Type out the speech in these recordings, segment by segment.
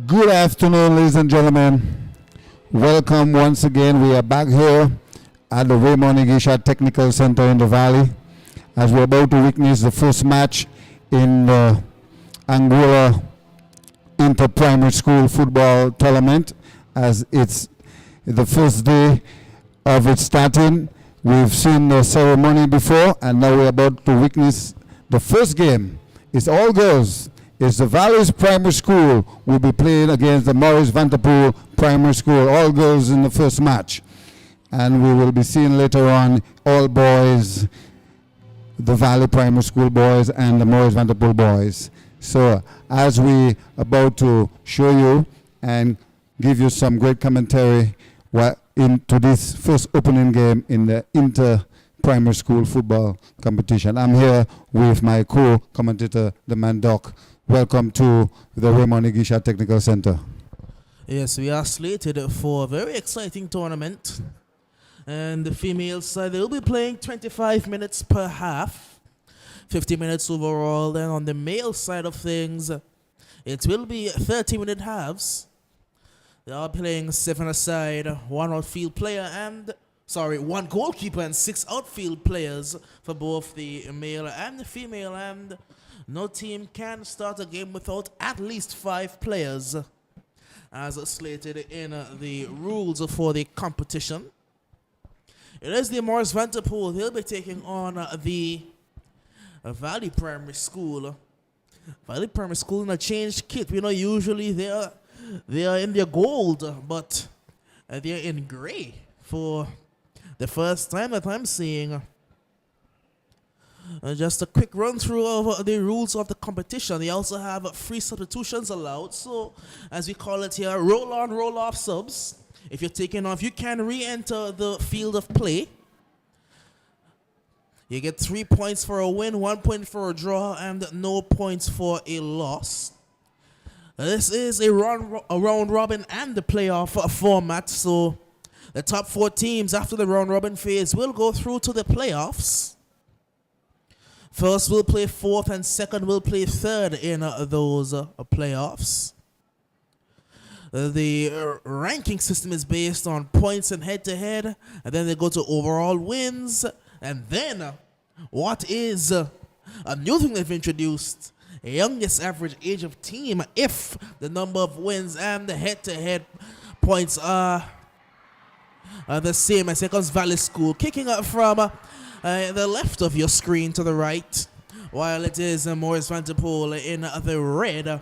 Good afternoon, ladies and gentlemen. Welcome once again. We are back here at the Raymond Igisha Technical Center in the Valley as we're about to witness the first match in the Anguilla Inter-Primary School Football Tournament, as it's the first day of its starting. We've seen the ceremony before, and now we're about to witness the first game. It's all girls. It's the Valley's Primary School will be playing against the Maurice Vanderpool Primary School, all girls in the first match. And we will be seeing later on all boys, the Valley Primary School boys and the Maurice Vanderpool boys. So as we about to show you and give you some great commentary into this first opening game in the Inter-Primary School football competition. I'm here with my co-commentator, the man Doc. Welcome to the Raymond Igisha Technical Center. Yes, we are slated for a very exciting tournament. And the female side, they'll be playing 25 minutes per half, 50 minutes overall. Then on the male side of things, it will be 30-minute halves. They are playing 7-a-side, one goalkeeper and 6 outfield players for both the male and the female. And no team can start a game without at least 5 players, as slated in the rules for the competition. It is the Maurice Vanderpool. They'll be taking on the Valley Primary School. Valley Primary School in a changed kit. We know usually they are in their gold, but they're in gray for the first time that I'm seeing. Just a quick run through of the rules of the competition. They also have 3 substitutions allowed. So, as we call it here, roll on, roll off subs. If you're taking off, you can re-enter the field of play. You get 3 points for a win, 1 point for a draw, and no points for a loss. This is a round robin and the playoff format. So, the top 4 teams after the round robin phase will go through to the playoffs. First will play 4th and second will play 3rd in those playoffs. The ranking system is based on points and head-to-head, and then they go to overall wins, and then what is a new thing they've introduced, youngest average age of team, if the number of wins and the head-to-head points are the same. As here comes Valley School, kicking up from the left of your screen to the right, while it is Maurice Vanderpool in the red,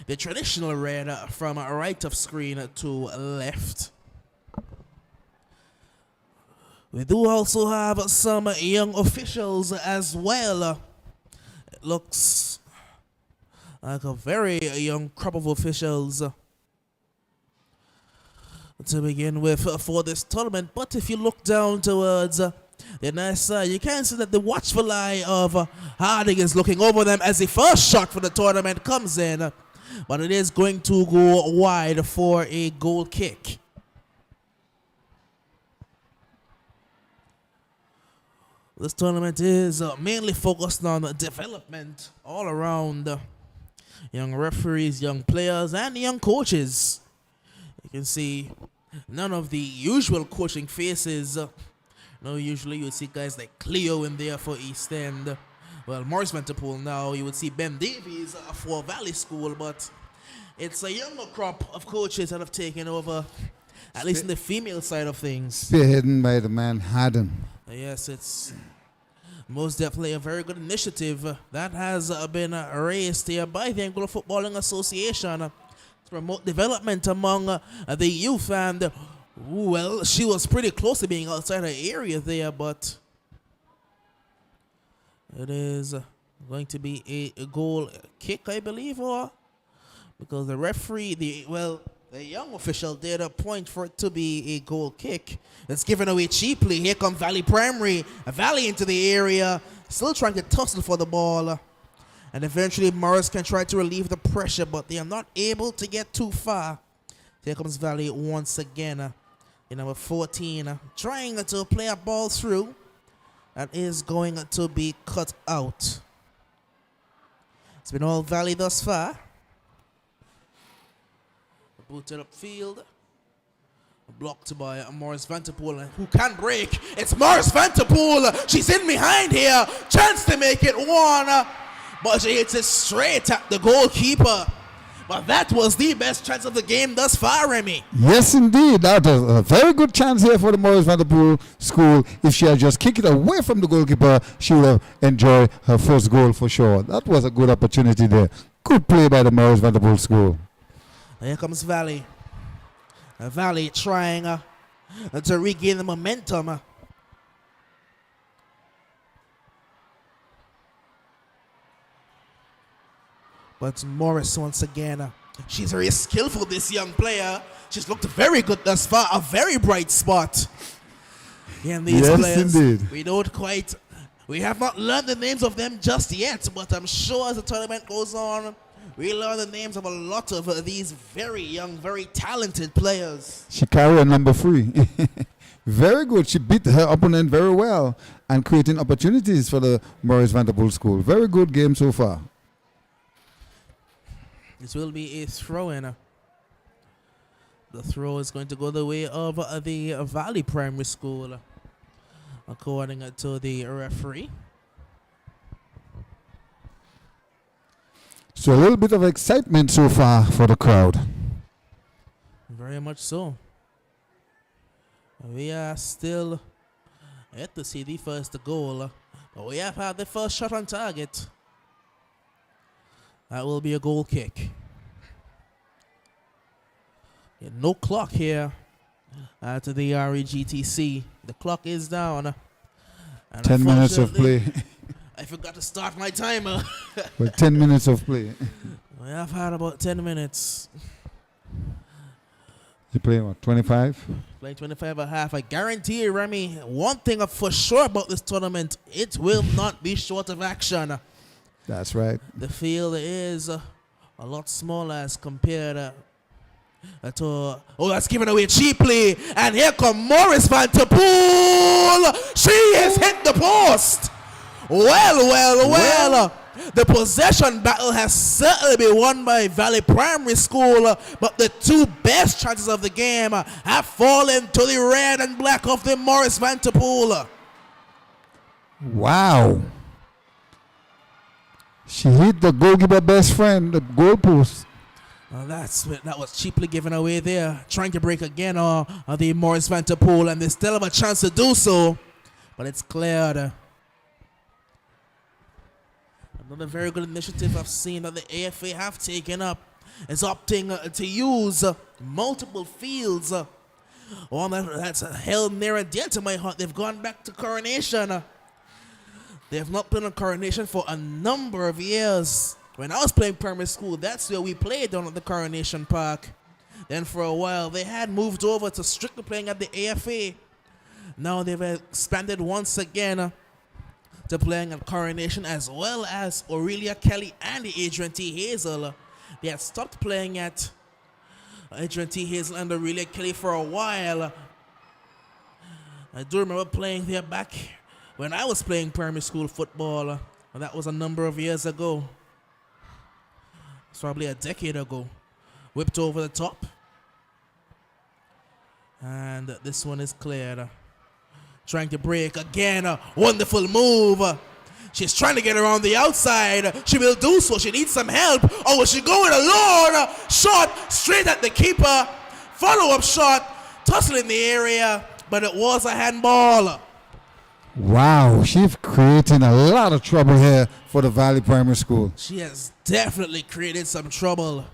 the traditional red from right of screen to left. We do also have some young officials as well. It looks like a very young crop of officials to begin with for this tournament. But if you look down towards the nice side, you can see that the watchful eye of Harding is looking over them as the first shot for the tournament comes in. But it is going to go wide for a goal kick. This tournament is mainly focused on development all around. Young referees, young players, and young coaches. You can see none of the usual coaching faces. No, usually you would see guys like Cleo in there for East End. Well, Maurice Vanderpool now, you would see Ben Davies for Valley School, but it's a younger crop of coaches that have taken over, at least in the female side of things. Spearheaded by the man Haddon. Yes, it's most definitely a very good initiative that has been raised here by the Anguilla Footballing Association to promote development among the youth. And well, she was pretty close to being outside her area there, but it is going to be a goal kick, I believe, or because the referee, the young official did a point for it to be a goal kick. It's given away cheaply. Here comes Valley Primary. Valley into the area, still trying to tussle for the ball. And eventually Morris can try to relieve the pressure, but they are not able to get too far. Here comes Valley once again. In number 14, trying to play a ball through. That is going to be cut out. It's been all Valley thus far. Booted upfield. Blocked by Morris Vanterpool, who can break. It's Morris Vanterpool. She's in behind here. Chance to make it one. But she hits it straight at the goalkeeper. But that was the best chance of the game thus far, Remy. Yes, indeed. That was a very good chance here for the Morris Vanderpool school. If she had just kicked it away from the goalkeeper, she would have enjoyed her first goal for sure. That was a good opportunity there. Good play by the Morris Vanderpool school. Here comes Valley. Valley trying to regain the momentum. But Morris once again, she's very skillful, this young player. She's looked very good thus far, a very bright spot. And these players, indeed. We have not learned the names of them just yet, but I'm sure as the tournament goes on, we learn the names of a lot of these very young, very talented players. She carried a number 3. Very good. She beat her opponent very well and creating opportunities for the Morris Vanderpool school. Very good game so far. This will be a throw-in. The throw is going to go the way of the Valley Primary School, according to the referee. So a little bit of excitement so far for the crowd. Very much so. We are still yet to see the first goal, but we have had the first shot on target. That will be a goal kick. Yeah, no clock here at the REGTC. The clock is down. And 10 minutes of play. I forgot to start my timer. Well, 10 minutes of play. We have had about 10 minutes. You play what, 25? Playing 25 and a half. I guarantee you, Remy, one thing for sure about this tournament, it will not be short of action. That's right. The field is a lot smaller as compared to... Oh, that's given away cheaply. And here comes Morris Vanterpool. She has hit the post. Well. The possession battle has certainly been won by Valley Primary School, but the two best chances of the game have fallen to the red and black of the Morris Vanterpool. Wow. She hit the goalkeeper best friend, the goalpost. Well, that was cheaply given away there. Trying to break again the Morris Vanterpool, and they still have a chance to do so, but it's cleared. Another very good initiative I've seen that the AFA have taken up is opting to use multiple fields. One that's held near and dear to my heart. They've gone back to Coronation. They have not played on Coronation for a number of years. When I was playing primary school, that's where we played down at the Coronation Park. Then for a while, they had moved over to strictly playing at the AFA. Now they've expanded once again to playing at Coronation, as well as Aurelia Kelly and Adrian T. Hazel. They had stopped playing at Adrian T. Hazel and Aurelia Kelly for a while. I do remember playing there back when I was playing primary school football. And that was a number of years ago. It's probably a decade ago. Whipped over the top. And this one is cleared. Trying to break again. A wonderful move. She's trying to get around the outside. She will do so. She needs some help. Oh, was she going alone? Shot straight at the keeper. Follow-up shot. Tussle in the area. But it was a handball. Wow, she's creating a lot of trouble here for the Valley Primary School. She has definitely created some trouble.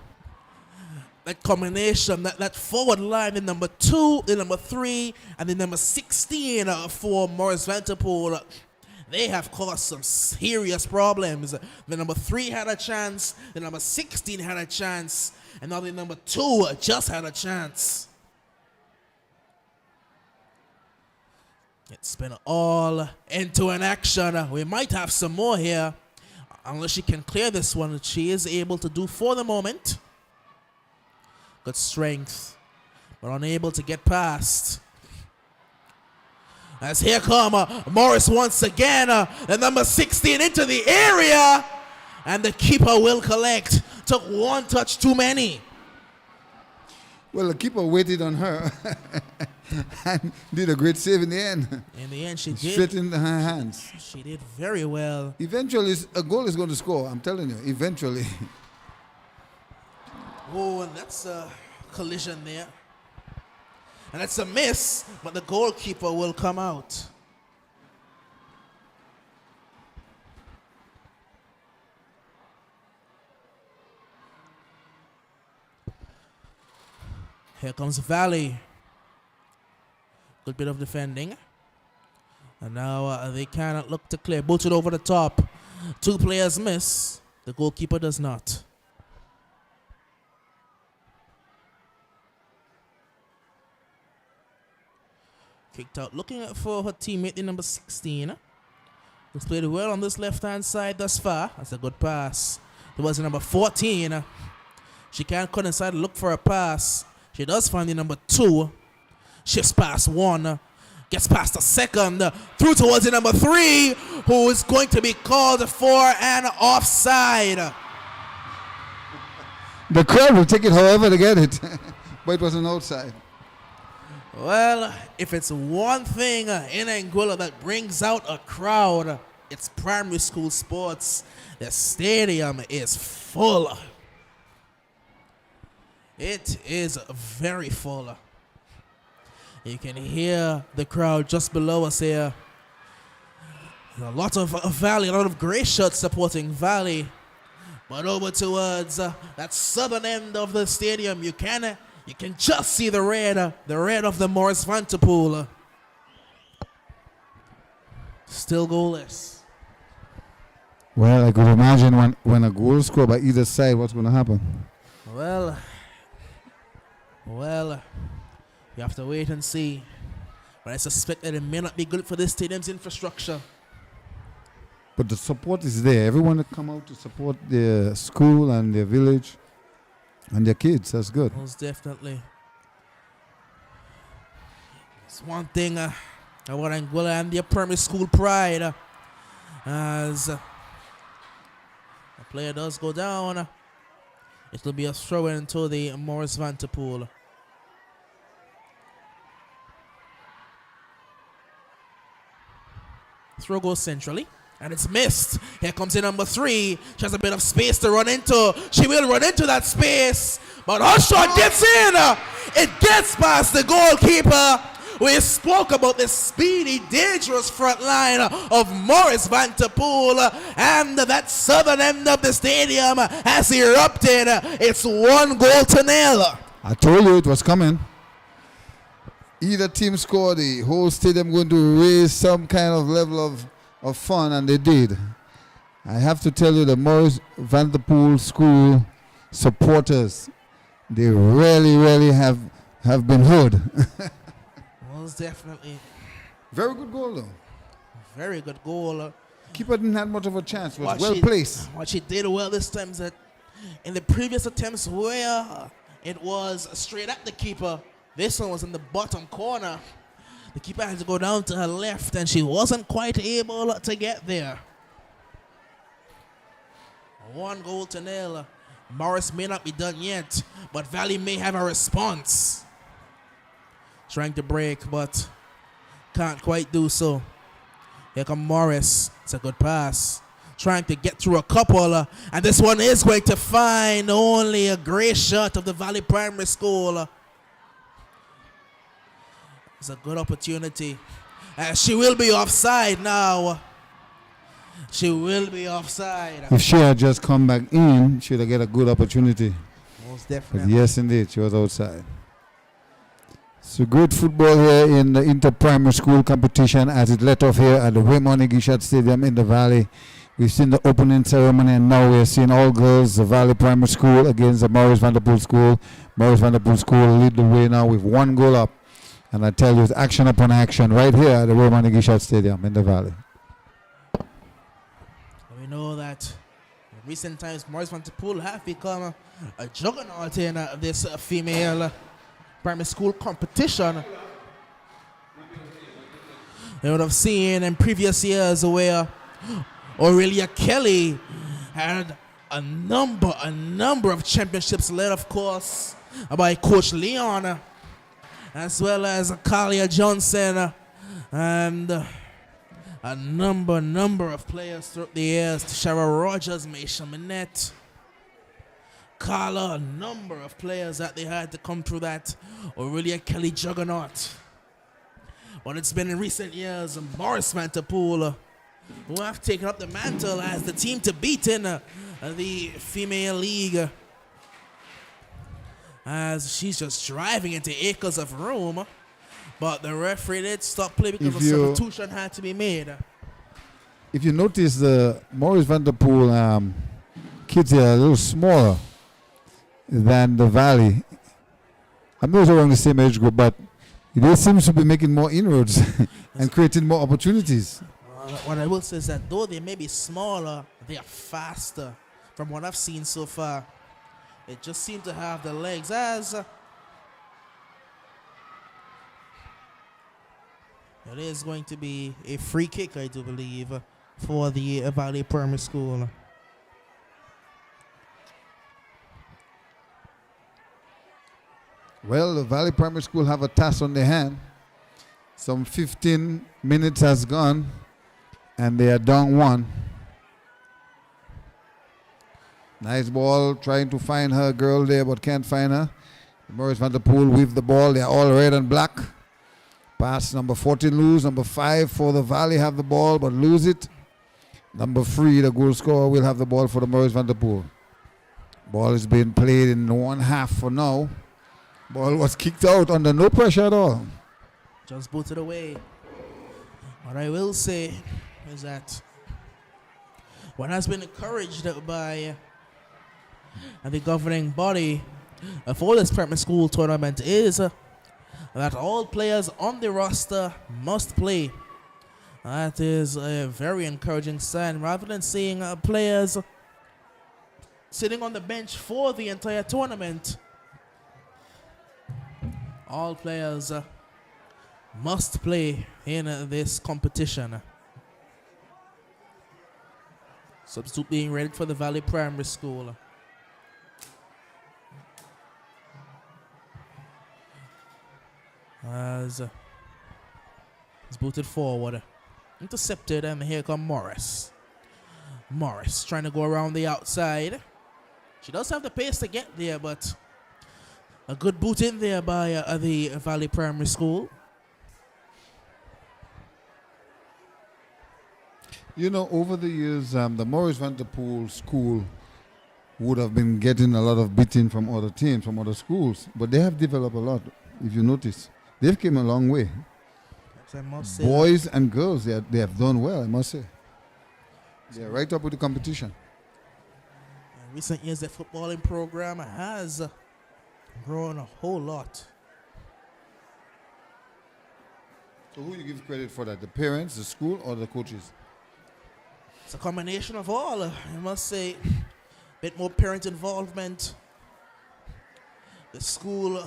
That combination, that forward line, the number 2, the number 3, and the number 16 for Morris Vanterpool, they have caused some serious problems. The number 3 had a chance, the number 16 had a chance, and now the number 2 just had a chance. It's been all into an action. We might have some more here, unless she can clear this one. She is able to do for the moment. Good strength, but unable to get past. As here come Morris once again, the number 16 into the area, and the keeper will collect. Took one touch too many. Well, the keeper waited on her and did a great save in the end. In the end, she did. Straight in her hands. She did very well. Eventually, a goal is going to score. I'm telling you, eventually. Oh, and that's a collision there. And that's a miss, but the goalkeeper will come out. Here comes Valley. Good bit of defending. And now they cannot look to clear. Booted over the top. Two players miss. The goalkeeper does not. Kicked out. Looking for her teammate in number 16. Who's played well on this left-hand side thus far. That's a good pass. It was number 14. She can't cut inside and look for a pass. She does find the number 2. Shifts past 1. Gets past the second. Through towards the number 3. Who is going to be called for an offside. The crowd will take it however they get it. But it was an outside. Well, if it's one thing in Anguilla that brings out a crowd, it's primary school sports. The stadium is full. It is very full. You can hear the crowd just below us here. A lot of Valley, a lot of gray shirts supporting Valley. But over towards that southern end of the stadium, you can just see the red of the Morris Vanterpool. Still goalless. Well, I could imagine when a goal score by either side, what's going to happen. Well, you have to wait and see. But I suspect that it may not be good for this stadium's infrastructure. But the support is there. Everyone that come out to support their school and their village and their kids. That's good. Most definitely. It's one thing about Anguilla and their primary school pride. As a player does go down, it will be a throw-in to the Morris Vanterpool. Throw goes centrally. And it's missed. Here comes in number 3. She has a bit of space to run into. She will run into that space. But her shot gets in. It gets past the goalkeeper. We spoke about the speedy, dangerous front line of Morris Vanterpool. And that southern end of the stadium has erupted. It's 1-0. I told you it was coming. Either team scored, the whole stadium going to raise some kind of level of fun, and they did. I have to tell you, the Morris Vanterpool School supporters, they really have been heard. Most definitely. Very good goal, though. Very good goal. Keeper didn't have much of a chance. It was well placed. What she did well this time is that in the previous attempts where it was straight at the keeper, this one was in the bottom corner. The keeper had to go down to her left, and she wasn't quite able to get there. 1-0. Morris may not be done yet, but Valley may have a response. Trying to break, but can't quite do so. Here comes Morris. It's a good pass. Trying to get through a couple, and this one is going to find only a gray shot of the Valley Primary School. It's a good opportunity. She will be offside now. She will be offside. If she had just come back in, she'd have get a good opportunity. Most But definitely. yes, indeed, she was outside. So good football here in the inter-primary school competition as it let off here at the Raymond Gishat Stadium in the Valley. We've seen the opening ceremony, and now we're seeing all girls, the Valley Primary School against the Morris Vanterpool School. Morris Vanterpool School lead the way now with 1 goal up. And I tell you, it's action upon action right here at the Raymond Gishat Stadium in the Valley. We know that in recent times, Morris Vanterpool have become a juggernaut in this female primary school competition. You would have seen in previous years where Aurelia Kelly had a number of championships, led, of course, by Coach Leon, as well as Kalia Johnson, and a number of players throughout the years. Shara Rogers, Maisha Minette, Carla, a number of players that they had to come through that Aurelia Kelly juggernaut. But it's been in recent years Morris Vanterpool who have taken up the mantle as the team to beat in the female league, as she's just driving into acres of room. But the referee did stop play because a substitution had to be made. If you notice, the Morris Vanderpool kids are a little smaller than the Valley. I'm not around the same age group, but they seem to be making more inroads and creating more opportunities. What I will say is that though they may be smaller, they are faster. From what I've seen so far, it just seemed to have the legs. As it is going to be a free kick, I do believe, for the Valley Primary School. Well, the Valley Primary School have a task on their hand. Some 15 minutes has gone, and they are down 1. Nice ball, trying to find her girl there, but can't find her. Morris Vanderpool with the ball. They are all red and black. Pass number 14 lose. Number 5 for the Valley have the ball, but lose it. Number 3, the goal scorer, will have the ball for the Morris Vanderpool. Ball is being played in one half for now. Ball was kicked out under no pressure at all. Just booted away. What I will say is that what has been encouraged by the governing body for this primary school tournament is that all players on the roster must play. That is a very encouraging sign, rather than seeing players sitting on the bench for the entire tournament. All players must play in this competition. Substitute being ready for the Valley Primary School. As it's booted forward. Intercepted, and here comes Morris. Morris trying to go around the outside. She does have the pace to get there, but a good boot in there by the Valley Primary School. You know, over the years, the Morris Vanderpool school would have been getting a lot of beating from other teams, from other schools, but they have developed a lot, if you notice. They've come a long way. I must say Boys and girls, they have done well, I must say. They're right up with the competition. in recent years, the footballing program has grown a whole lot. So who you give credit for that? The parents, the school, or the coaches? It's a combination of all. I must say, a bit more parent involvement, the school,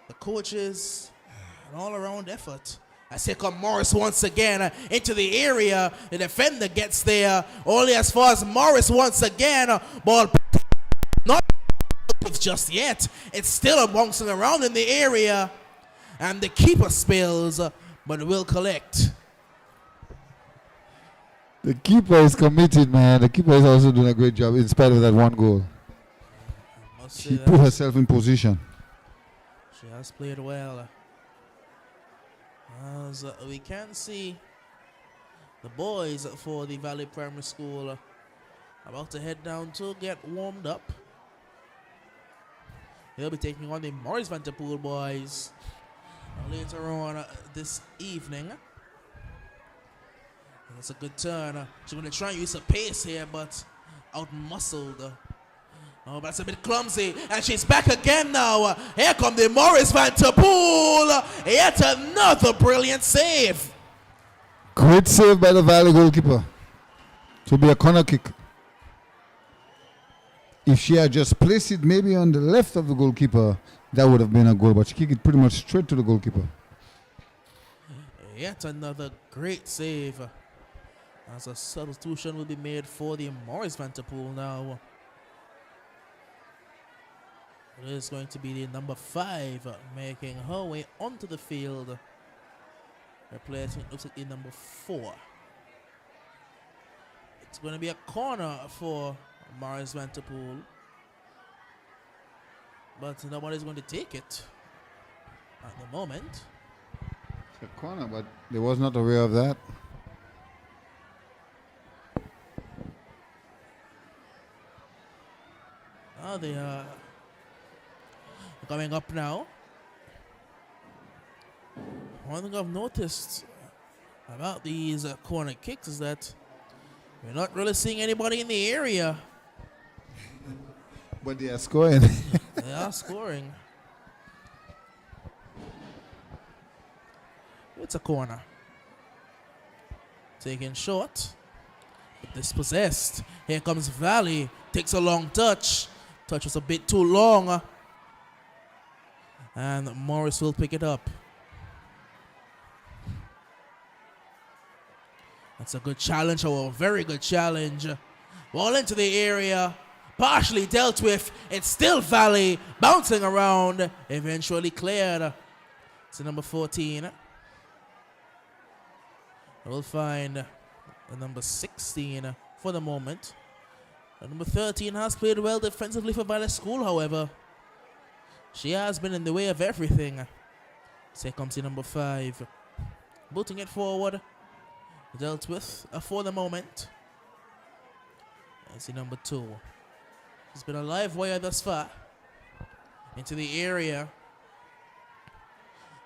the coaches, an all-around effort. I say come Morris once again into the area. The defender gets there only as far as Morris once again. Ball not just yet. It's still bouncing around in the area. And the keeper spills, but will collect. The keeper is committed, man. The keeper is also doing a great job in spite of that one goal. She put herself in position. She has played well. As we can see, the boys for the Valley Primary School about to head down to get warmed up. They'll be taking on the Morris Vanderpool boys later on this evening. That's a good turn. She's going to try and use her pace here, but out-muscled. Oh, that's a bit clumsy. And she's back again now. Here come the Morris Vanderpool. Yet another brilliant save. Great save by the Valley goalkeeper. To be a corner kick. If she had just placed it maybe on the left of the goalkeeper, that would have been a goal. But she kicked it pretty much straight to the goalkeeper. Yet another great save. As a substitution will be made for the Morris Vanderpool now. It is going to be the number 5 making her way onto the field. Replacing, it looks like the number 4. It's going to be a corner for Morris Vanderpool. But nobody's going to take it at the moment. It's a corner, but they was not aware of that. Now they are coming up now. One thing I've noticed about these corner kicks is that we're not really seeing anybody in the area. But they are scoring. They are scoring. It's a corner. Taken short. Dispossessed. Here comes Valley. Takes a long touch. Touch was a bit too long. And Morris will pick it up. That's a good challenge, or a very good challenge. Ball into the area. Partially dealt with. It's still Valley. Bouncing around. Eventually cleared. It's number 14. We'll find the number 16 for the moment. The number 13 has played well defensively for Valley School, however. She has been in the way of everything. So here comes the number 5. Booting it forward. Dealt with for the moment. That's the number 2. She's been a live wire thus far. Into the area.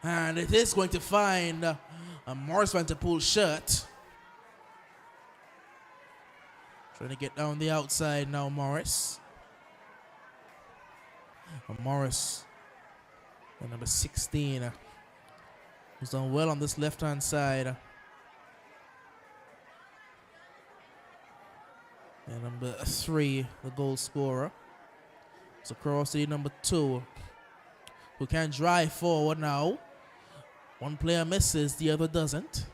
And it is going to find a Morris Vanderpool shirt. Trying to get down the outside now, Morris. Morris, the number 16, who's done well on this left-hand side. And number 3, the goal scorer. It's across to the number 2, who can drive forward now. One player misses, the other doesn't.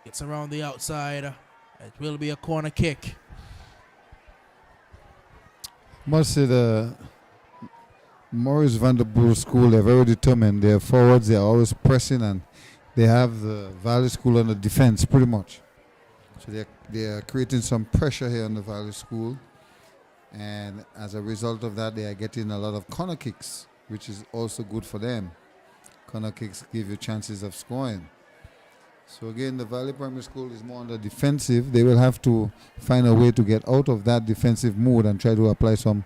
Gets around the outside. It will be a corner kick. Must say the Morris Vanderpool School, they're very determined. They're forwards, they're always pressing, and they have the Valley School on the defense pretty much. So they're creating some pressure here on the Valley School. And as a result of that, they are getting a lot of corner kicks, which is also good for them. Corner kicks give you chances of scoring. So again, the Valley Primary School is more on the defensive. They will have to find a way to get out of that defensive mood and try to apply some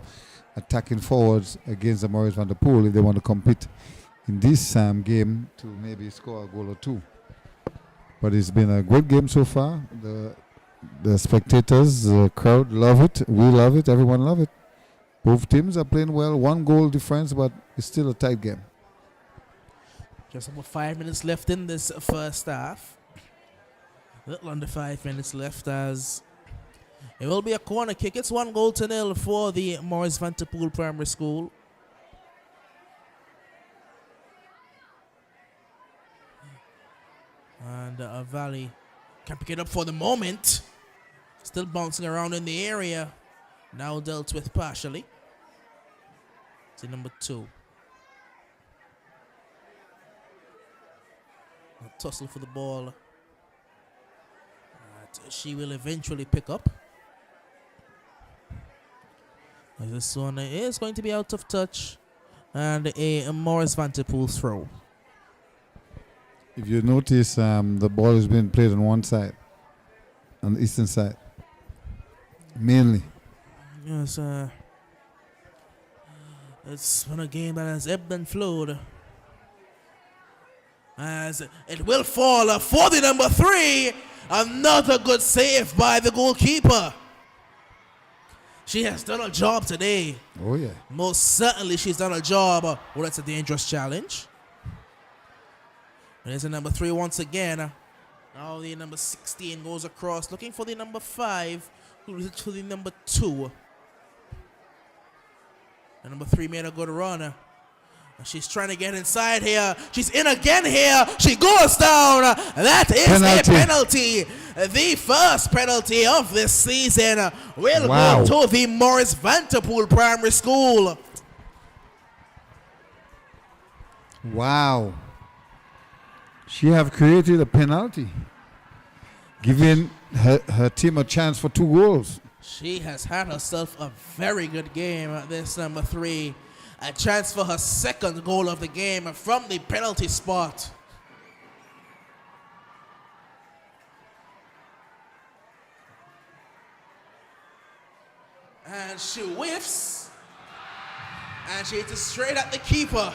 attacking forwards against the Morris Vanderpool if they want to compete in this game to maybe score a goal or 2. But it's been a great game so far. The spectators, the crowd love it. We love it. Everyone love it. Both teams are playing well. 1 goal difference, but it's still a tight game. Just about 5 minutes left in this first half. A little under 5 minutes left as it will be a corner kick. It's 1-0 for the Morris Vanderpool Primary School. And Valley can pick it up for the moment. Still bouncing around in the area. Now dealt with partially. It's number 2. A tussle for the ball. That she will eventually pick up. This one is going to be out of touch. And a Morris Vanderpool throw. If you notice, the ball is being played on one side, on the eastern side, mainly. Yes, it's been a game that has ebbed and flowed. As it will fall for the number 3. Another good save by the goalkeeper. She has done a job today. Oh, yeah. Most certainly she's done a job. Well, that's a dangerous challenge. There's a number 3 once again. Now the number 16 goes across, looking for the number 5, who is to the number 2. The number 3 made a good run. She's trying to get inside here. She's in again here. She goes down. That is Penalty. a penalty. The first penalty of this season will Wow. go to the Morris Vanderpool Primary School. Wow. She have created a penalty, giving her team a chance for 2 goals. She has had herself a very good game at this number 3. A chance for her second goal of the game from the penalty spot. And she whiffs. And she hits it straight at the keeper.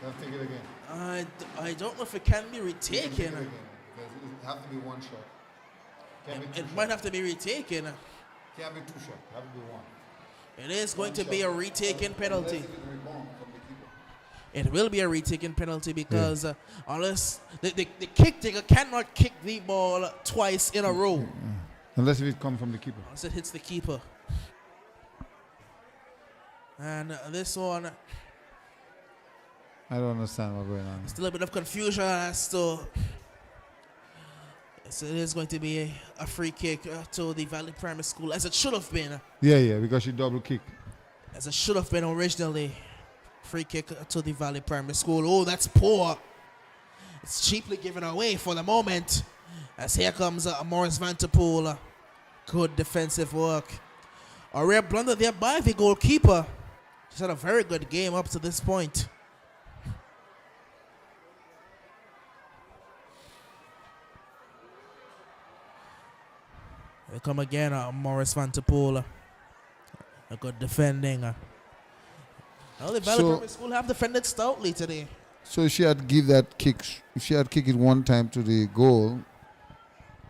Let's take it again. I don't know if it can be retaken. It have to be 1 shot. It might have to be retaken. Can't be 2 shots. Have to be 1. It is going to be a retaken penalty. It will be a retaken penalty because unless the kick taker cannot kick the ball twice in a row. Unless if it comes from the keeper. Unless it hits the keeper. And this one, I don't understand what's going on. still a bit of confusion as to. So it is going to be a free kick to the Valley Primary School, as it should have been. Yeah, because she double kick. As it should have been originally. Free kick to the Valley Primary School. Oh, that's poor. It's cheaply given away for the moment. As here comes Morris Vanderpool. Good defensive work. A rare blunder there by the goalkeeper. She's had a very good game up to this point. They come again, Morris Vanderpool. A good defending. Now the Valley Primary School have defended stoutly today. So she had give that kick. If she had kicked it 1 time to the goal,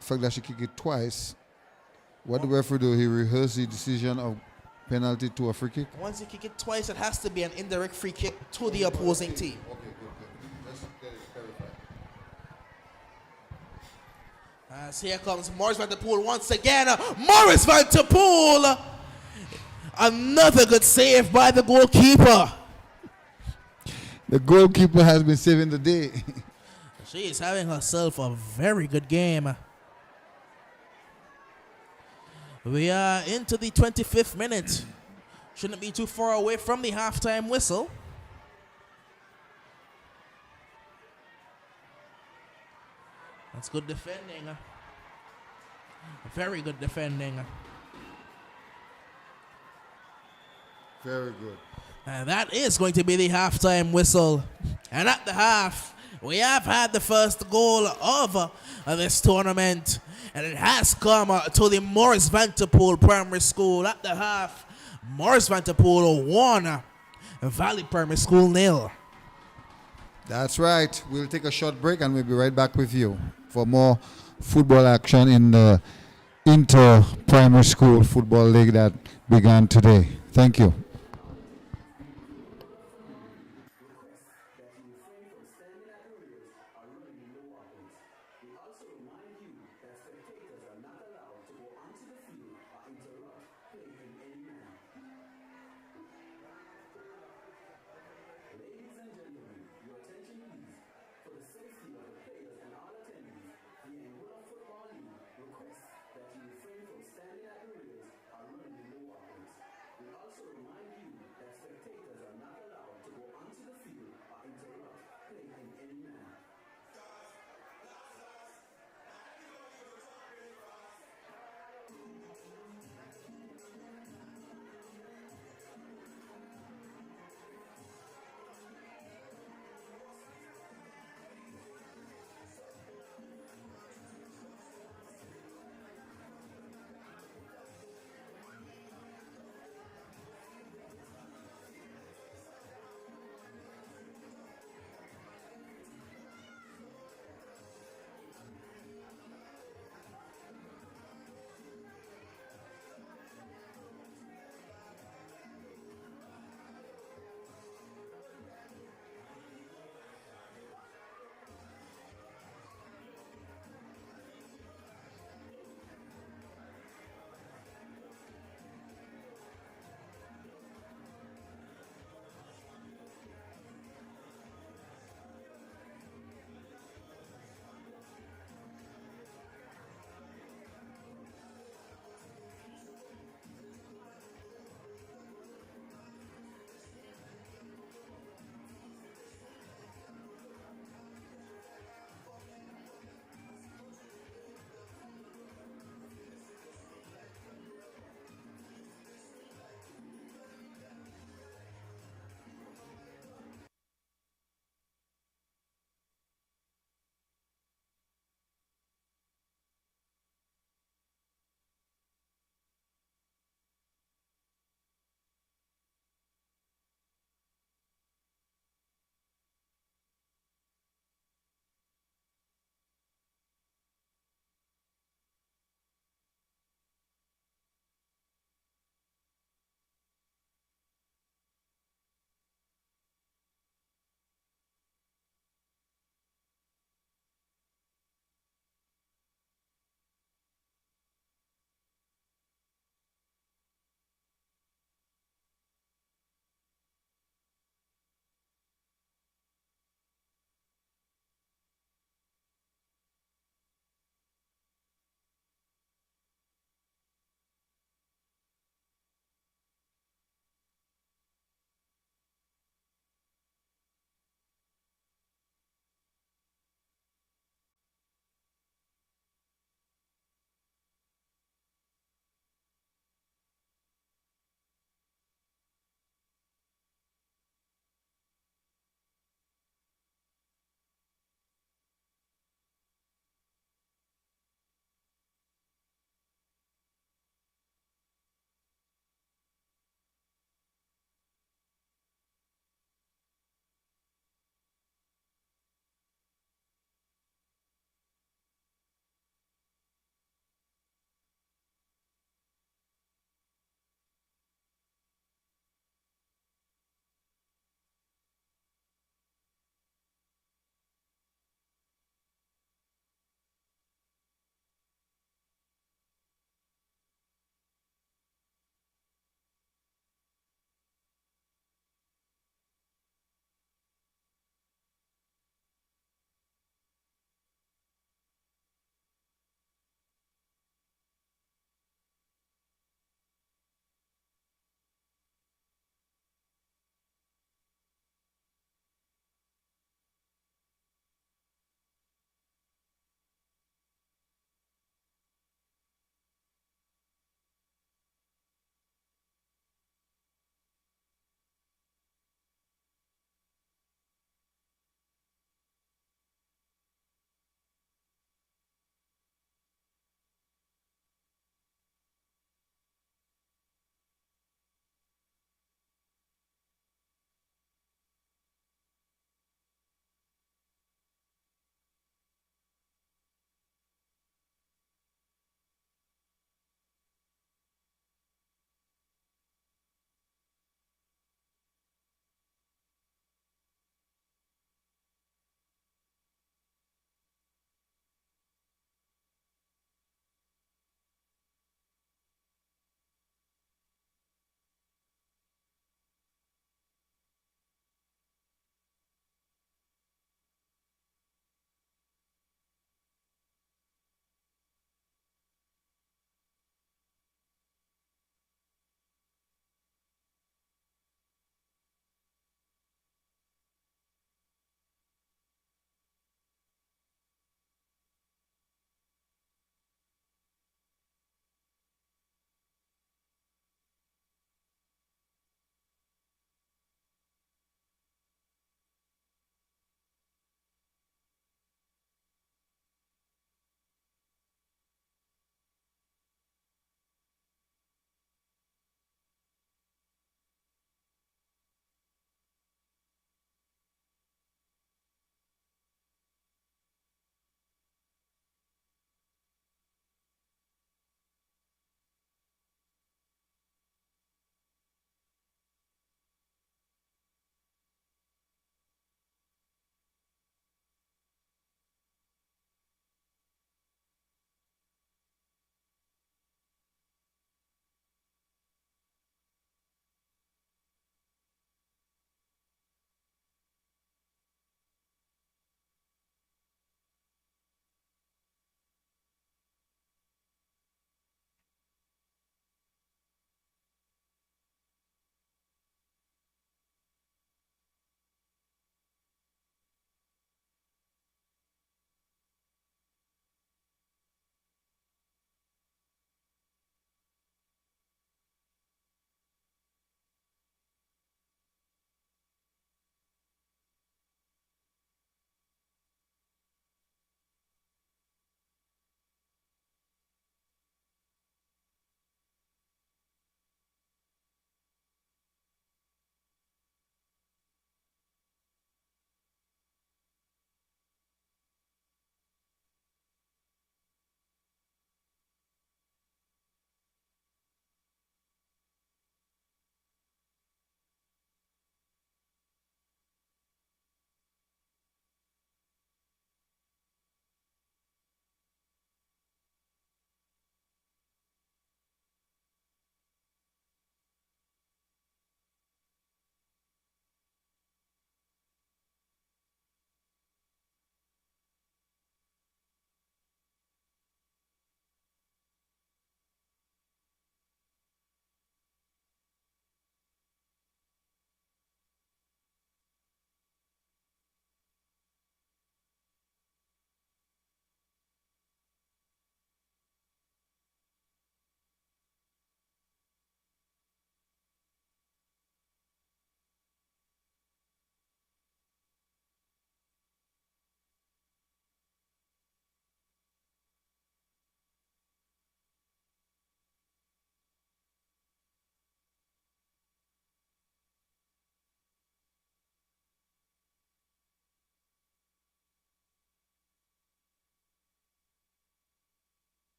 the fact that she kicked it twice, what the referee do? He rehearsed the decision of penalty to a free kick. Once you kick it twice, it has to be an indirect free kick to the opposing team. Okay, good. Let's get it clarified. As here comes Morris Vanderpool once again. Morris Vanderpool! Another good save by the goalkeeper. The goalkeeper has been saving the day. She is having herself a very good game. We are into the 25th minute. Shouldn't be too far away from the halftime whistle. That's good defending. Very good defending. Very good. And that is going to be the halftime whistle. And at the half, we have had the first goal of this tournament. And it has come to the Morris Vanderpool Primary School. At the half, Morris Vanderpool 1, Valley Primary School 0. That's right. We'll take a short break and we'll be right back with you for more football action in the Inter-Primary School Football League that began today. Thank you.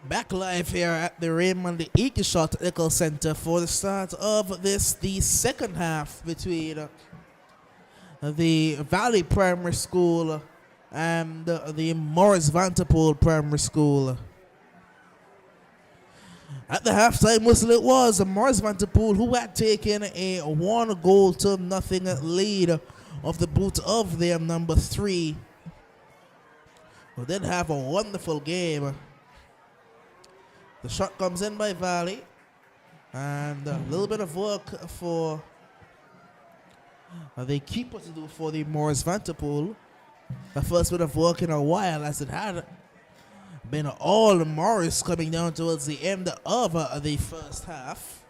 Back live here at the Raymond Eakeshaw Technical Center for the start of the second half between the Valley Primary School and the Morris Vanderpool Primary School. At the halftime whistle, it was Morris Vanderpool who had taken a 1-0 lead off the boot of their number 3, who did have a wonderful game. The shot comes in by Valley, and a little bit of work for the keeper to do for the Morris Vanderpool. The first bit of work in a while, as it had been all Morris coming down towards the end of the first half.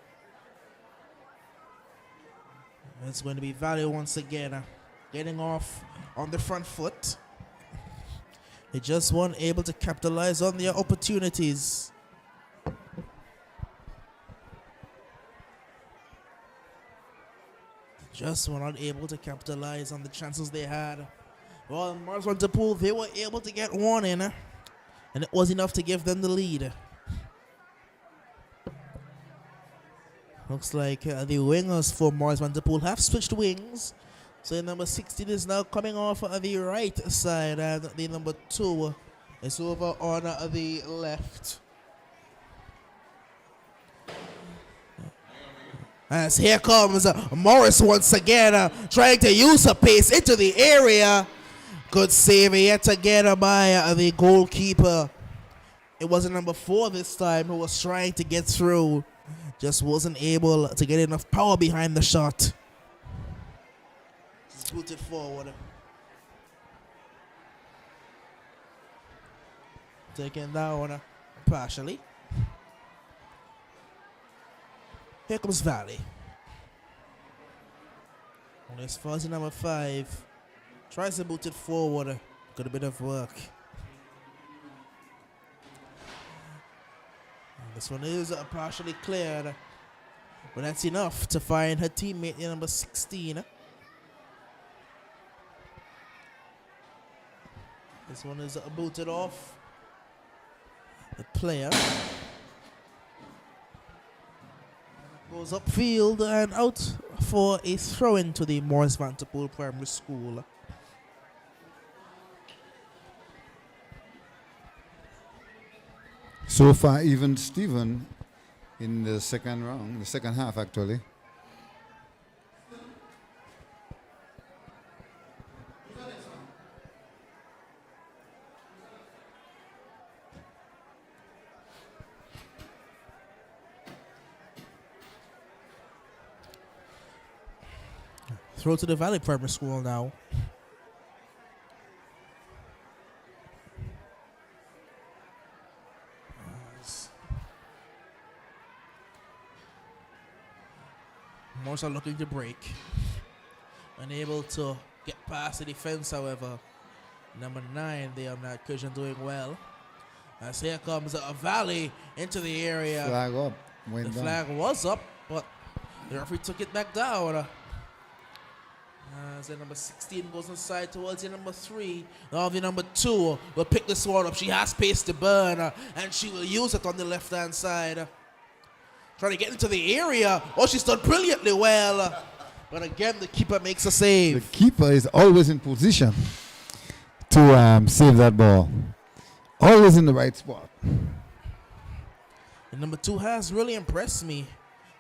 It's going to be Valley once again getting off on the front foot. They just weren't able to capitalize on their opportunities. Just were not able to capitalize on the chances they had. Well, Morris Vanderpool, they were able to get one in, and it was enough to give them the lead. Looks like the wingers for Morris Vanderpool have switched wings. So the number 16 is now coming off the right side, and the number 2 is over on the left. As here comes Morris once again, trying to use her pace into the area. Good save yet again by the goalkeeper. It was number 4 this time who was trying to get through. Just wasn't able to get enough power behind the shot. Scoot it forward. Taken down partially. Here comes Valley. On his fuzzy number 5. Tries to boot it forward. Got a bit of work. And this one is partially cleared. But that's enough to find her teammate, number 16. This one is booted off. The player goes upfield and out for a throw-in to the Morris Vanderpool Primary School. So far, even Steven in the second round, the second half actually. Throw to the Valley Primary School now. Morris are looking to break. Unable to get past the defense, however. Number 9, they are not Christian doing well. As here comes a Valley into the area. Flag up. The flag was up, but the referee took it back down. As the number 16 goes inside towards the number 3. Now the number 2 will pick this one up. She has space to burn, and she will use it on the left-hand side. Trying to get into the area. Oh, she's done brilliantly well. But again, the keeper makes a save. The keeper is always in position to save that ball. Always in the right spot. And number 2 has really impressed me.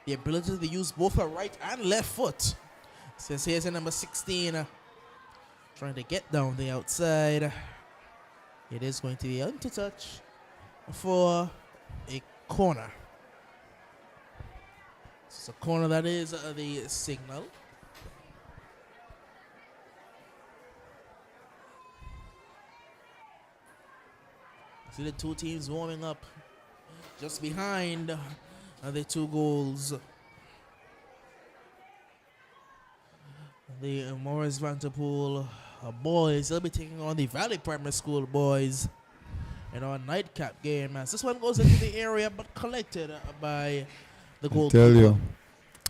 The ability to use both her right and left foot. Says here's the number 16. Trying to get down the outside. It is going to be into touch for a corner. It's a corner that is the signal. See the two teams warming up just behind the 2 goals. The Morris Vanderpool boys, they'll be taking on the Valley Primary School boys in our nightcap game. As this one goes into the area but collected by the goalkeeper.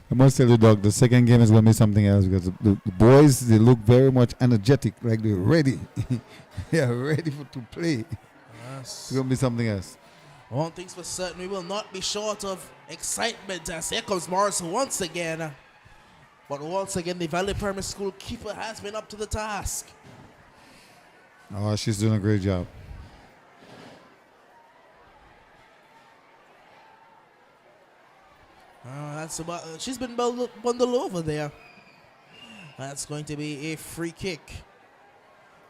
I must tell you, Doc, the second game is going to be something else because the boys, they look very much energetic, like they're ready. They are ready to play. Yes. It's going to be something else. One thing's for certain, we will not be short of excitement as here comes Morris once again. But once again, the Valley Primary School keeper has been up to the task. Oh, she's doing a great job. That's about. She's been bundled over there. That's going to be a free kick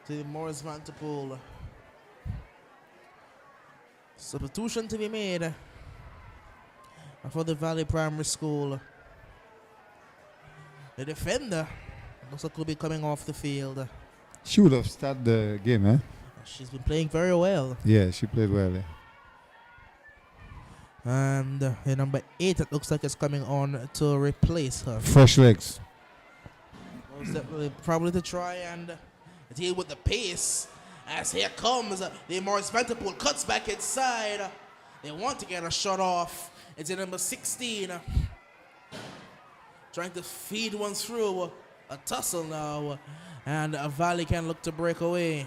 to Morris Vanderpool. Substitution to be made for the Valley Primary School. The defender looks like will be coming off the field. She would have started the game, eh? She's been playing very well. Yeah, she played well. Yeah. And the number 8, it looks like it's coming on to replace her. Fresh legs. Most definitely, probably to try and deal with the pace. As here comes the Morris Vanderpool, cuts back inside. They want to get a shot off. It's the number 16. Trying to feed one through. A tussle now. And Valley can look to break away.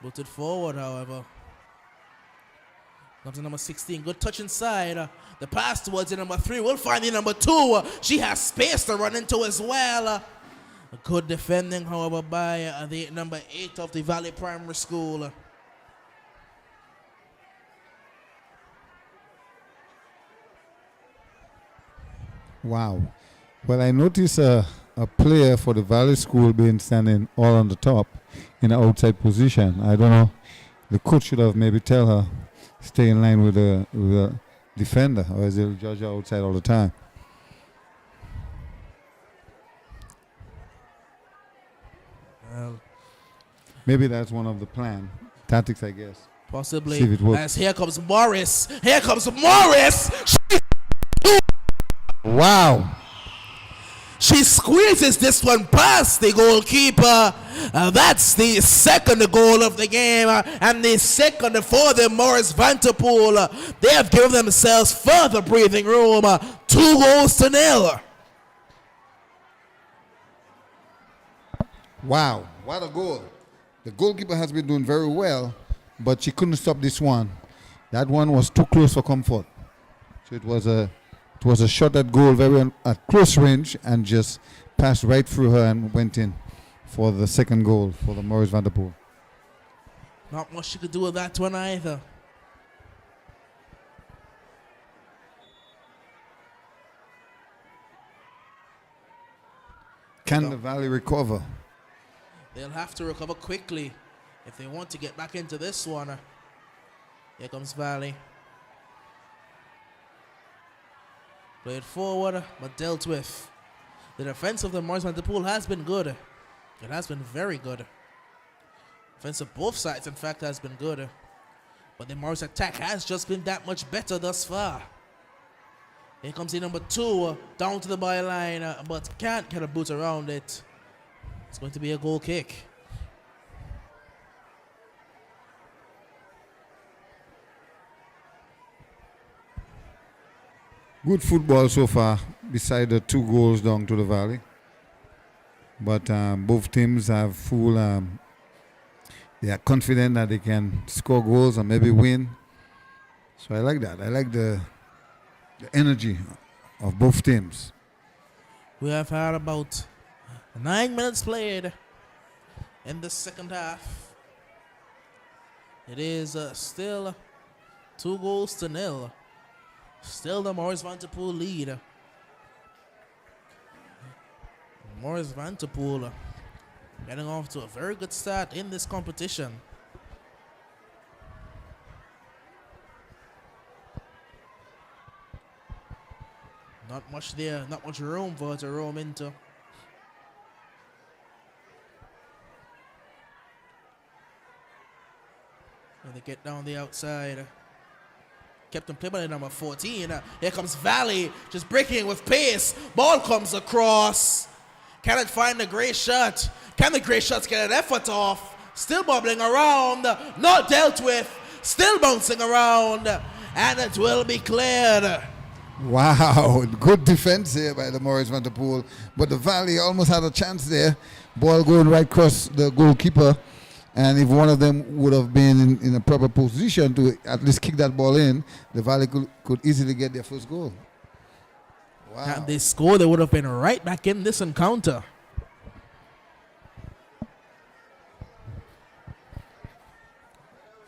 Booted forward, however. Comes to number 16. Good touch inside. The pass towards the number 3. We'll find the number 2. She has space to run into as well. Good defending, however, by the number 8 of the Valley Primary School. Wow. Well, I noticed a player for the Valley School being standing all on the top in an outside position. I don't know. The coach should have maybe tell her stay in line with the defender, or is it judge her outside all the time? Well, maybe that's one of the tactics, I guess. Possibly. See if it works. As here comes Morris. Here comes Morris. Wow. She squeezes this one past the goalkeeper. That's the second goal of the game. And the second for the Morris Vanderpool. They have given themselves further breathing room. 2-0. Wow. What a goal. The goalkeeper has been doing very well, but she couldn't stop this one. That one was too close for comfort. So it was a shot at goal, very at close range, and just passed right through her and went in for the second goal for the Morris Vanderpool. Not much she could do with that one either. Can the Valley recover? They'll have to recover quickly if they want to get back into this one. Here comes Valley. Played forward, but dealt with. The defense of the Morris Vanderpool has been good. It has been very good. Defense of both sides, in fact, has been good. But the Morris attack has just been that much better thus far. Here comes the number 2, down to the byline, but can't get a boot around it. It's going to be a goal kick. Good football so far, beside the 2 goals down to the Valley. But both teams have full, they are confident that they can score goals and maybe win. So I like that. I like the energy of both teams. We have had about 9 minutes played in the second half. It is still 2-0. Still the Morris Vanderpool lead. Morris Vanderpool getting off to a very good start in this competition. Not much there, not much room for her to roam into. And they get down the outside. Kept him play by the number 14. Here comes Valley, just breaking with pace. Ball comes across. Can it find the great shot? Can the great shots get an effort off? Still bubbling around, not dealt with. Still bouncing around, and it will be cleared. Wow, good defense here by the Morris Vanderpool. But the Valley almost had a chance there. Ball going right across the goalkeeper. And if one of them would have been in a proper position to at least kick that ball in, the Valley could easily get their first goal. Wow. Had they scored, they would have been right back in this encounter.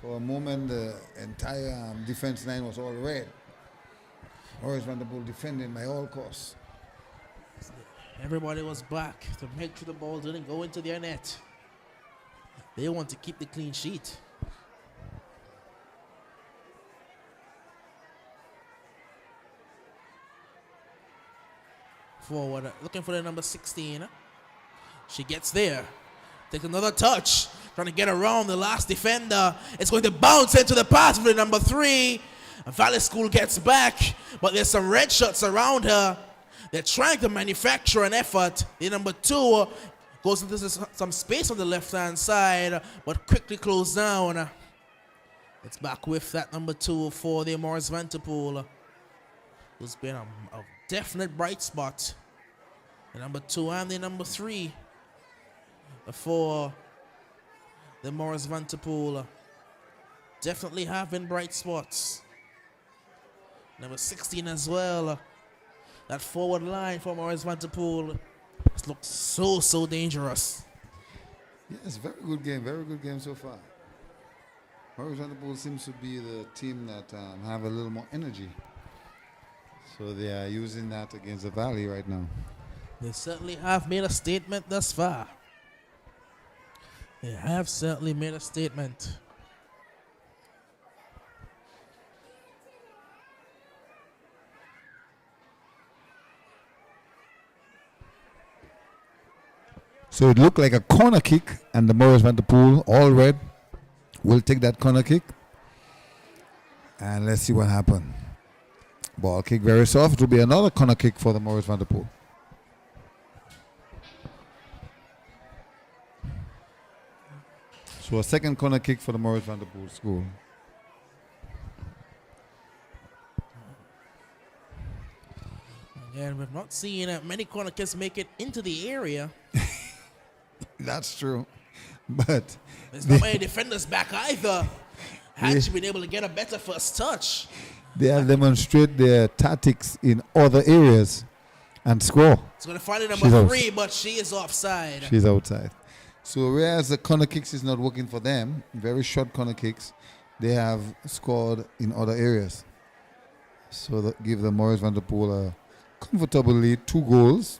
For a moment, the entire defense line was all red. Morris Vanderpool defending by all costs. Everybody was back to make sure the ball didn't go into their net. They want to keep the clean sheet. Forward, looking for the number 16. She gets there. Takes another touch. Trying to get around the last defender. It's going to bounce into the pass for the number 3. Valley School gets back, but there's some red shirts around her. They're trying to manufacture an effort. The number 2 goes into some space on the left-hand side, but quickly closed down. It's back with that number 2 for the Morris Vanderpool, who's been a definite bright spot. The number 2 and the number 3 for the Morris Vanderpool definitely have been bright spots. Number 16 as well. That forward line for Morris Vanderpool has looked so dangerous. Yes, very good game so far. Morris Vanderpool seems to be the team that have a little more energy. So they are using that against the Valley right now. They certainly have made a statement thus far. They have certainly made a statement. So it looked like a corner kick, and the Morris Vanderpool, all red, will take that corner kick. And let's see what happens. Ball kick very soft. It will be another corner kick for the Morris Vanderpool. So a second corner kick for the Morris Vanderpool school. Again, we've not seen many corner kicks make it into the area. That's true. But there's not many defenders back either. Had she been able to get a better first touch. They have demonstrated their tactics in other areas and score. It's going to find number 3, but she is offside. She's outside. So whereas the corner kicks is not working for them, very short corner kicks, they have scored in other areas. So that give the Morris Vanderpool a comfortable lead, 2 goals.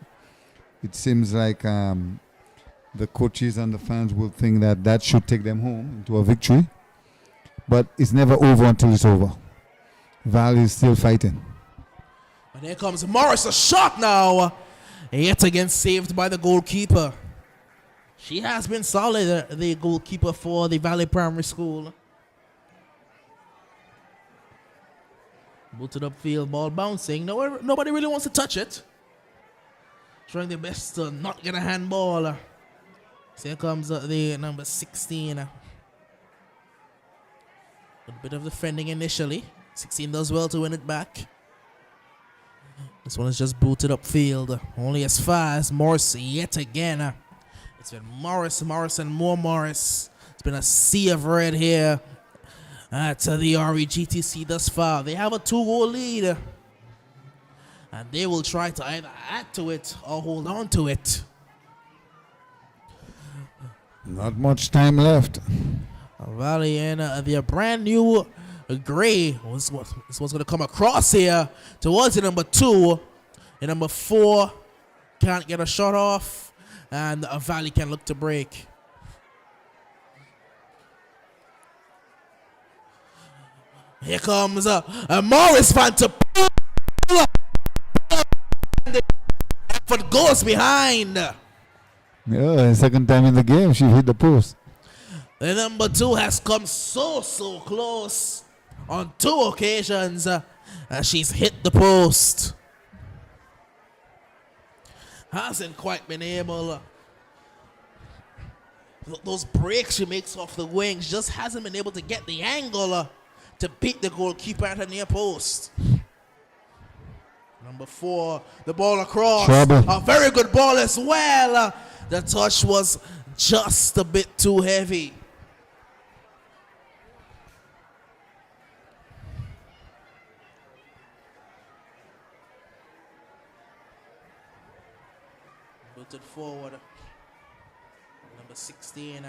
It seems like the coaches and the fans will think that should take them home into a victory. But it's never over until it's over. Valley is still fighting. And here comes Morris, a shot now. Yet again saved by the goalkeeper. She has been solid, the goalkeeper for the Valley Primary School. Booted upfield, ball bouncing. Nobody really wants to touch it. Trying their best to not get a handball. So here comes the number 16. A bit of defending initially. 16 does well to win it back. This one is just booted upfield. Only as far as Morris yet again. It's been Morris, and more Morris. It's been a sea of red here at the REGTC thus far. They have a 2-goal lead. And they will try to either add to it or hold on to it. Not much time left. Valley and their brand new gray. This one's going to come across here towards the number 2. The number 4 can't get a shot off. And Valley can look to break. Here comes Morris Vanderpool. But goes behind. Yeah, second time in the game, she hit the post. The number 2 has come so close on 2 occasions. She's hit the post. Hasn't quite been able. Those breaks she makes off the wings just hasn't been able to get the angle to beat the goalkeeper at her near post. Number 4, the ball across. Trouble. A very good ball as well. The touch was just a bit too heavy. Booted forward. Number 16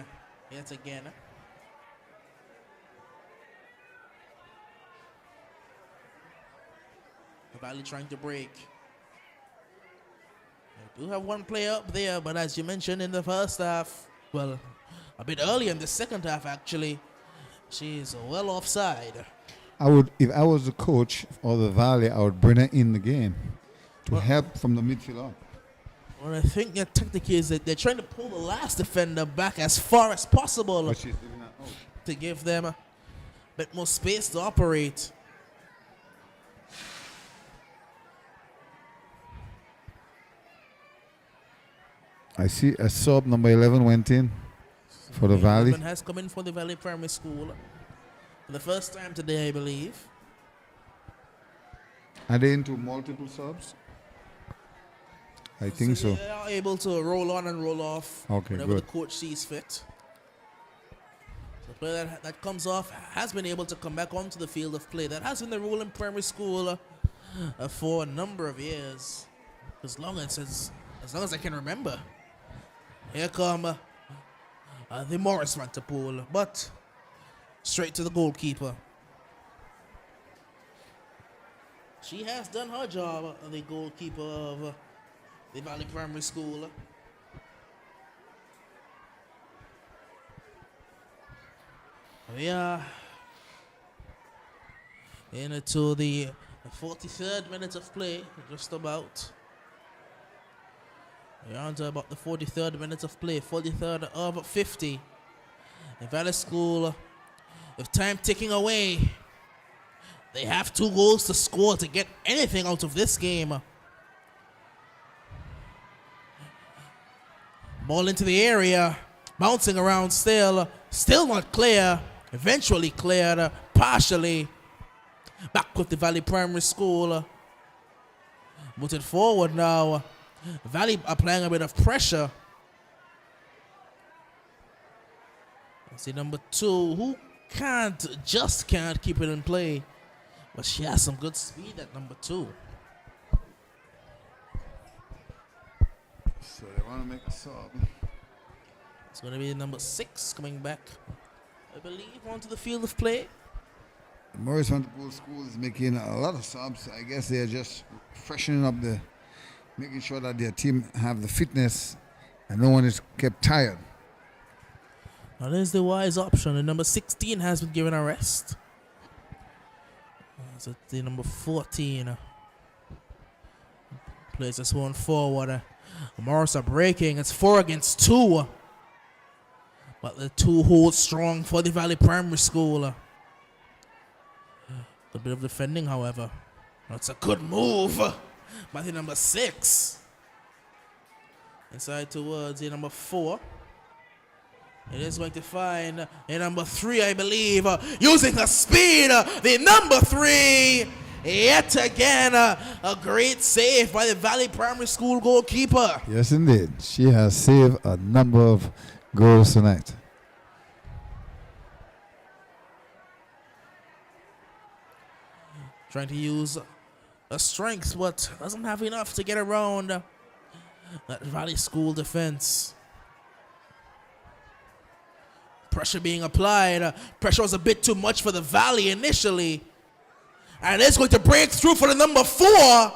yet again. Valley trying to break. We do have one player up there, but as you mentioned in the first half, well, a bit earlier in the second half actually, she's well offside. If I was the coach of the Valley, I would bring her in the game to help from the midfield up. Well, I think their tactic is that they're trying to pull the last defender back as far as possible But she's leaving her out. to give them a bit more space to operate. I see a sub number 11 went in for the Valley. Has come in for the Valley Primary School for the first time today, I believe. Are they into multiple subs? I think so. They are able to roll on and roll off whenever good. the coach sees fit. The player that comes off has been able to come back onto the field of play. That has been the rule in primary school for a number of years, as long as I can remember. Here come the Morris Vanterpool, but straight to the goalkeeper. She has done her job, the goalkeeper of the Valley Primary School. We are into the 43rd minute of play, just about. We're on to about the 43rd minute of play, 43rd of 50. The Valley School, with time ticking away, they have 2 goals to score to get anything out of this game. Ball into the area, bouncing around still not clear. Eventually cleared, partially. Back with the Valley Primary School. Moving forward now. Valley applying a bit of pressure. See number 2, who can't keep it in play. But she has some good speed at number 2. So they want to make a sub. It's going to be number 6 coming back, I believe, onto the field of play. Morris Vanderpool School is making a lot of subs. I guess they're just freshening up making sure that their team have the fitness and no one is kept tired. Now there's the wise option. And number 16 has been given a rest. So the number 14 plays this one forward. Morris are breaking. It's 4 against 2. But the 2 hold strong for the Valley Primary School. A bit of defending, however. That's a good move by the number 6. Inside towards the number 4. It is going to find a number 3, I believe, using the speed. The number 3, yet again, a great save by the Valley Primary School goalkeeper. Yes, indeed. She has saved a number of goals tonight. Trying to use a strength, but doesn't have enough to get around that Valley School defense. Pressure being applied. Pressure was a bit too much for the Valley initially. And it's going to break through for the number 4.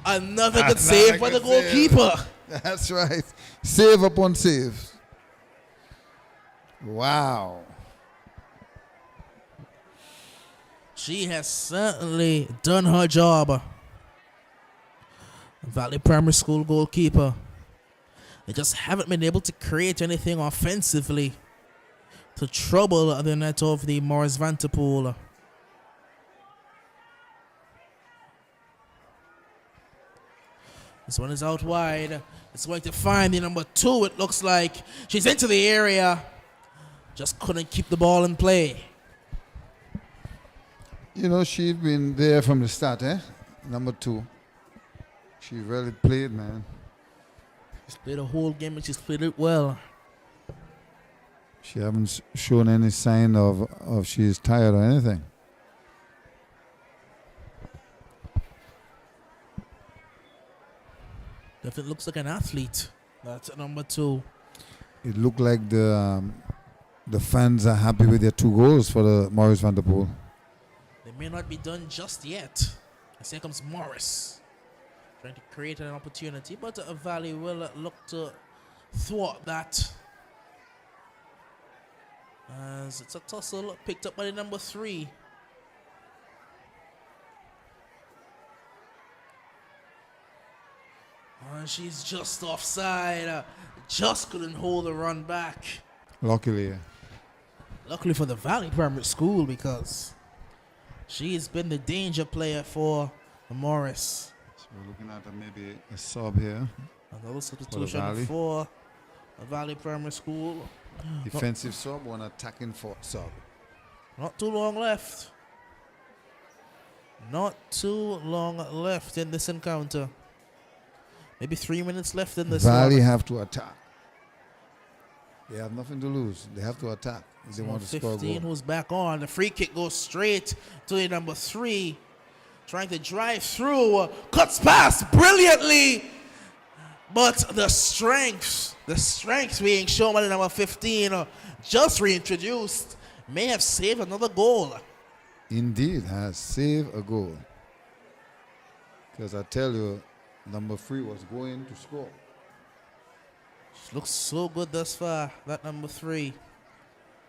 Another good save by the goalkeeper. That's right. Save upon save. Wow. She has certainly done her job. Valley Primary School goalkeeper. They just haven't been able to create anything offensively to trouble the net of the Morris Vanterpool. This one is out wide. It's going to find the number 2, it looks like. She's into the area. Just couldn't keep the ball in play. You know, she's been there from the start, number 2. She really played, man. She's played the whole game and she's played it well. She haven't shown any sign of she's tired or anything. Definitely looks like an athlete. That's number 2. It looked like the fans are happy with their 2 goals for the Morris Van Der Poel. They may not be done just yet. As here comes Morris, trying to create an opportunity, but Valley will look to thwart that. As it's a tussle picked up by the number 3. She's just offside. Just couldn't hold the run back. Luckily. Luckily for the Valley Primary School, because she's been the danger player for Morris. So we're looking at maybe a sub here. Another substitution for the Valley Primary School. Defensive sub, one attacking sub. Not too long left. Not too long left in this encounter. Maybe 3 minutes left in this Valley one. have to attack. They have nothing to lose. They have to attack if they want to score a 15 goal. who's back on. The free kick goes straight to the number 3. Trying to drive through. Cuts past brilliantly. But the strength being shown by the number 15, just reintroduced, may have saved another goal. Indeed, has saved a goal. Because I tell you, number 3 was going to score. She looks so good thus far, that number 3.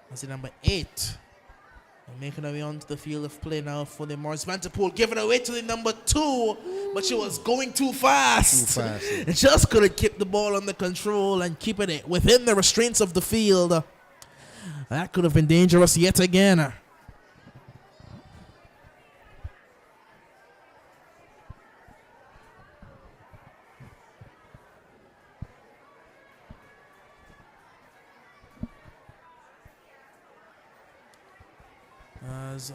That's the number 8. And making her way onto the field of play now for the Morris Van Der Poel, giving away to the number 2, but she was going too fast. Yeah. Just couldn't keep the ball under control and keeping it within the restraints of the field. That could have been dangerous yet again. As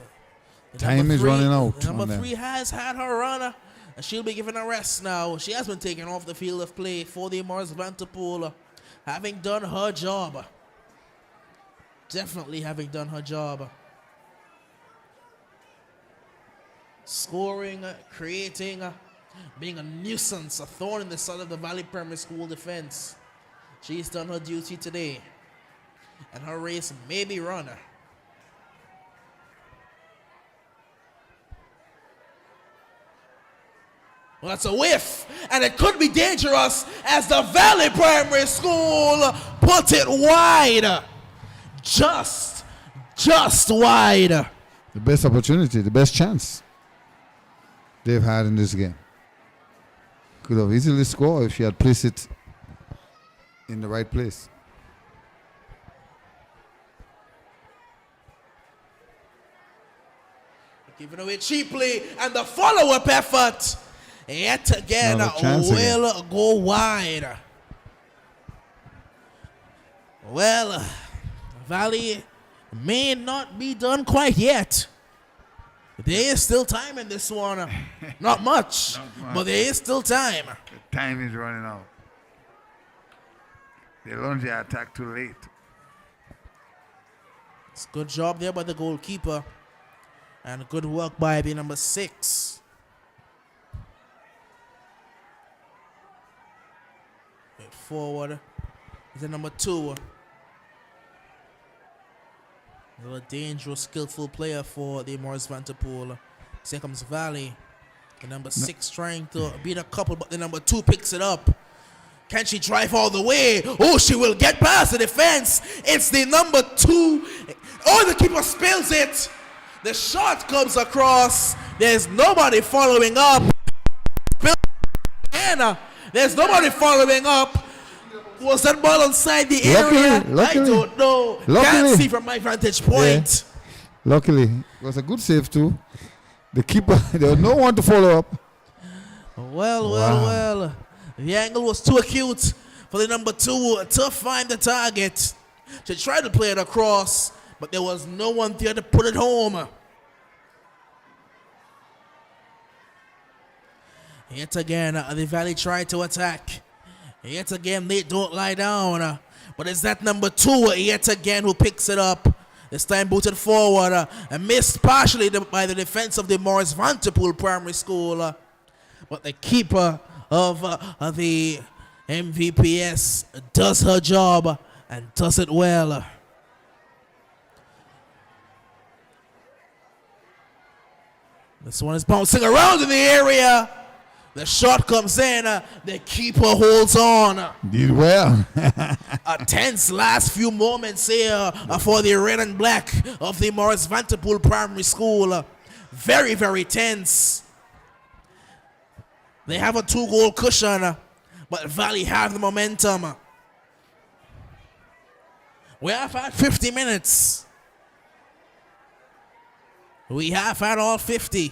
Time is running out. Number 3 has had her run, and she'll be given a rest now. She has been taken off the field of play for the Morris Van Der Poel, having done her job. Definitely having done her job. Scoring, creating, being a nuisance, a thorn in the side of the Valley Primary School defense. She's done her duty today, and her race may be run. Well, that's a whiff, and it could be dangerous as the Valley Primary School put it wide. Just wide. The best opportunity, the best chance they've had in this game. Could have easily scored if she had placed it in the right place. Given away cheaply, and the follow-up effort yet again will go wide. Well, Valley may not be done quite yet. There is still time in this one. Not much, but there is still time. The time is running out. They launched the attack too late. It's a good job there by the goalkeeper. And good work by the number 6. Forward is the number 2. A dangerous, skillful player for the Morris Van Der Poel. Here comes Valley. The number 6 trying to beat a couple, but the number 2 picks it up. Can she drive all the way? Oh, she will get past the defense. It's the number 2. Oh, the keeper spills it. The shot comes across. There's nobody following up. There's nobody following up. Was that ball inside the area? Luckily. I don't know. Can't see from my vantage point. Yeah. Luckily, it was a good save too. The keeper, there was no one to follow up. Well. The angle was too acute for the number 2 to find the target. She tried to play it across, but there was no one there to put it home. Yet again, the Valley tried to attack. Yet again, they don't lie down. But it's that number 2 yet again who picks it up. This time booted forward and missed partially by the defense of the Morris Vanderpool Primary School. But the keeper of the MVPS does her job and does it well. This one is bouncing around in the area. The shot comes in. The keeper holds on. Did well. A tense last few moments here for the red and black of the Morris Vanderpool Primary School. Very, very tense. They have a 2-goal cushion, but Valley have the momentum. We have had 50 minutes. We have had all 50.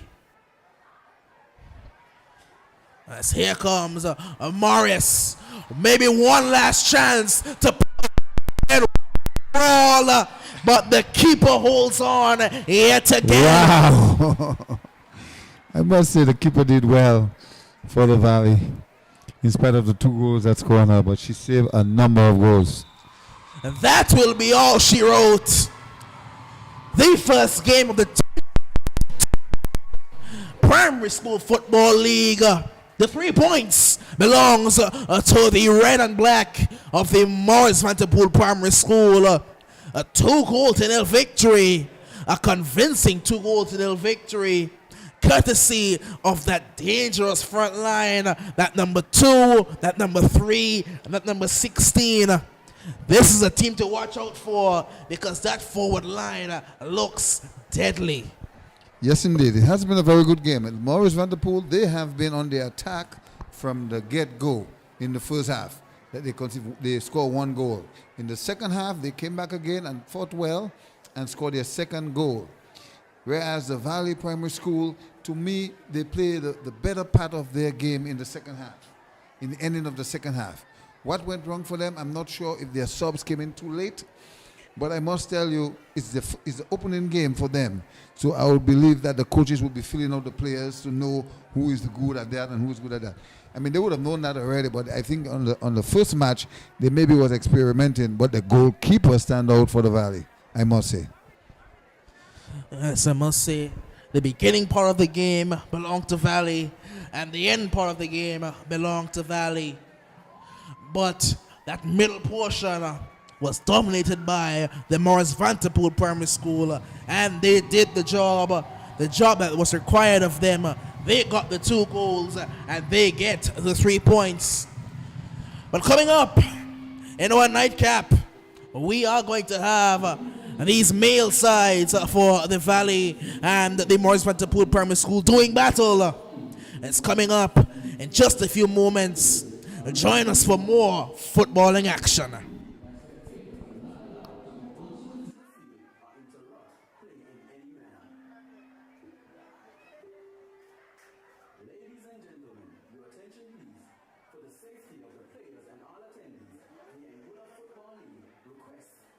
As here comes Morris. Maybe one last chance to roll, but the keeper holds on yet again. Wow. I must say the keeper did well for the Valley, in spite of the 2 goals that scored her, but she saved a number of goals. And that will be all she wrote. The first game of the Primary School Football League. The 3 points belongs to the red and black of the Morris Vanderpool Primary School. A 2-goal-0 victory. A convincing 2-goal-0 victory. Courtesy of that dangerous front line. That number 2, that number 3, and that number 16. This is a team to watch out for because that forward line looks deadly. Yes, indeed. It has been a very good game. And Morris Vanderpool, they have been on the attack from the get-go in the first half. They scored 1 goal. In the second half, they came back again and fought well and scored their 2nd goal. Whereas the Valley Primary School, to me, they played the better part of their game in the second half, in the ending of the second half. What went wrong for them, I'm not sure if their subs came in too late. But I must tell you, it's the opening game for them. So I would believe that the coaches will be filling out the players to know who is good at that and who is good at that. I mean, they would have known that already, but I think on the first match, they maybe was experimenting, but the goalkeeper stand out for the Valley, I must say. Yes, I must say, the beginning part of the game belonged to Valley, and the end part of the game belonged to Valley. But that middle portion was dominated by the Morris Vanderpool Primary School, and they did the job that was required of them. They got the 2 goals, and they get the 3 points. But coming up in our nightcap, we are going to have these male sides for the Valley and the Morris Vanderpool Primary School doing battle. It's coming up in just a few moments. Join us for more footballing action.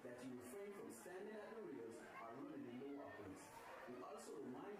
That you refrain from standing at the rails or running in low uppers. We also remind